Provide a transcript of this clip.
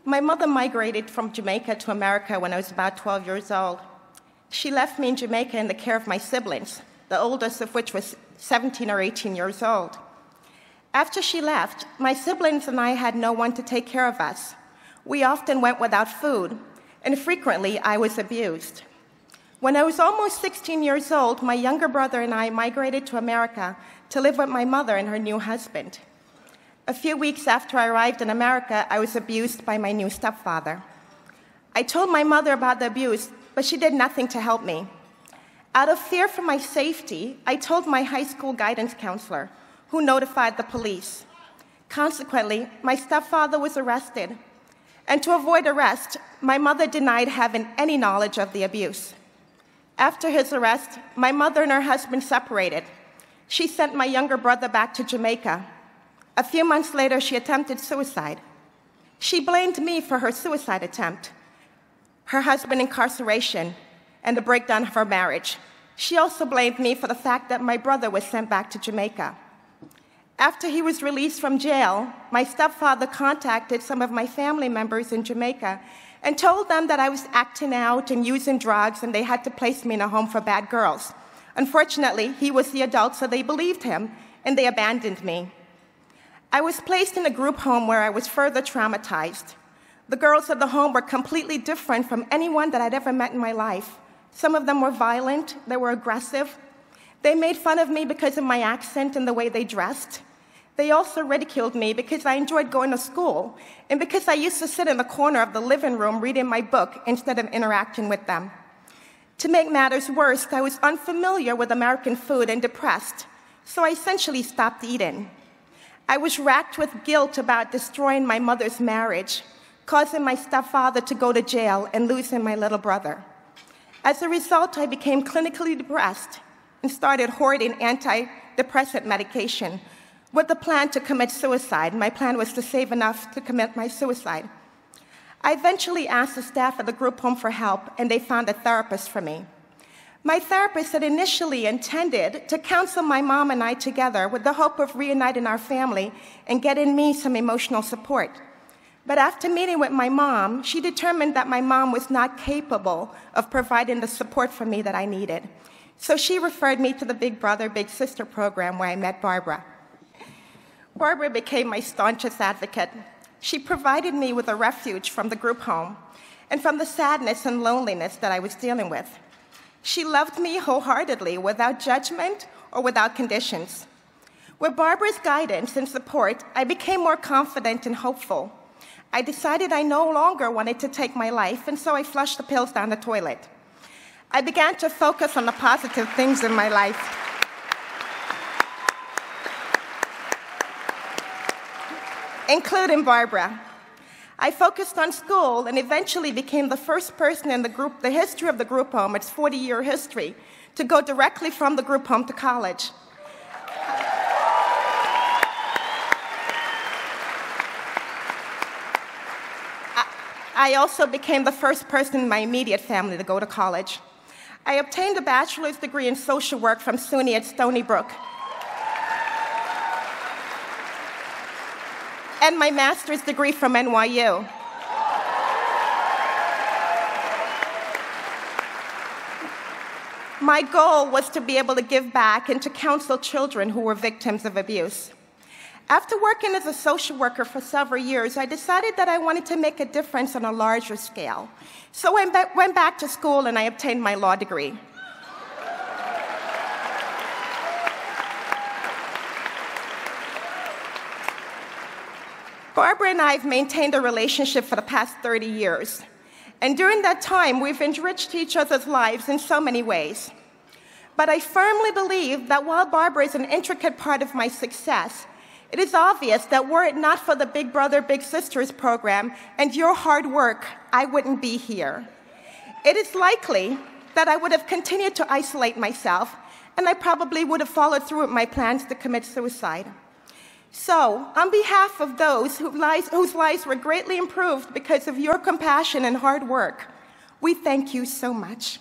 My mother migrated from Jamaica to America when I was about 12 years old. She left me in Jamaica in the care of my siblings, the oldest of which was 17 or 18 years old. After she left, my siblings and I had no one to take care of us. We often went without food, and frequently I was abused. When I was almost 16 years old, my younger brother and I migrated to America to live with my mother and her new husband. A few weeks after I arrived in America, I was abused by my new stepfather. I told my mother about the abuse, but she did nothing to help me. Out of fear for my safety, I told my high school guidance counselor, who notified the police. Consequently, my stepfather was arrested, and to avoid arrest, my mother denied having any knowledge of the abuse. After his arrest, my mother and her husband separated. She sent my younger brother back to Jamaica. A few months later, she attempted suicide. She blamed me for her suicide attempt, her husband's incarceration, and the breakdown of her marriage. She also blamed me for the fact that my brother was sent back to Jamaica. After he was released from jail, my stepfather contacted some of my family members in Jamaica and told them that I was acting out and using drugs and they had to place me in a home for bad girls. Unfortunately, he was the adult, so they believed him and they abandoned me. I was placed in a group home where I was further traumatized. The girls at the home were completely different from anyone that I'd ever met in my life. Some of them were violent, they were aggressive. They made fun of me because of my accent and the way they dressed. They also ridiculed me because I enjoyed going to school and because I used to sit in the corner of the living room reading my book instead of interacting with them. To make matters worse, I was unfamiliar with American food and depressed, so I essentially stopped eating. I was racked with guilt about destroying my mother's marriage, causing my stepfather to go to jail, and losing my little brother. As a result, I became clinically depressed and started hoarding antidepressant medication with the plan to commit suicide. My plan was to save enough to commit my suicide. I eventually asked the staff at the group home for help, and they found a therapist for me. My therapist had initially intended to counsel my mom and I together with the hope of reuniting our family and getting me some emotional support. But after meeting with my mom, she determined that my mom was not capable of providing the support for me that I needed. So she referred me to the Big Brother, Big Sister program where I met Barbara. Barbara became my staunchest advocate. She provided me with a refuge from the group home and from the sadness and loneliness that I was dealing with. She loved me wholeheartedly, without judgment or without conditions. With Barbara's guidance and support, I became more confident and hopeful. I decided I no longer wanted to take my life, and so I flushed the pills down the toilet. I began to focus on the positive things in my life. Including Barbara. I focused on school and eventually became the first person in the history of the group home, its 40-year history, to go directly from the group home to college. I also became the first person in my immediate family to go to college. I obtained a bachelor's degree in social work from SUNY at Stony Brook, and my master's degree from NYU. My goal was to be able to give back and to counsel children who were victims of abuse. After working as a social worker for several years, I decided that I wanted to make a difference on a larger scale. So I went back to school and I obtained my law degree. Barbara and I have maintained a relationship for the past 30 years. And during that time, we've enriched each other's lives in so many ways. But I firmly believe that while Barbara is an intricate part of my success, it is obvious that were it not for the Big Brother, Big Sisters program and your hard work, I wouldn't be here. It is likely that I would have continued to isolate myself, and I probably would have followed through with my plans to commit suicide. So, on behalf of those whose lives were greatly improved because of your compassion and hard work, we thank you so much.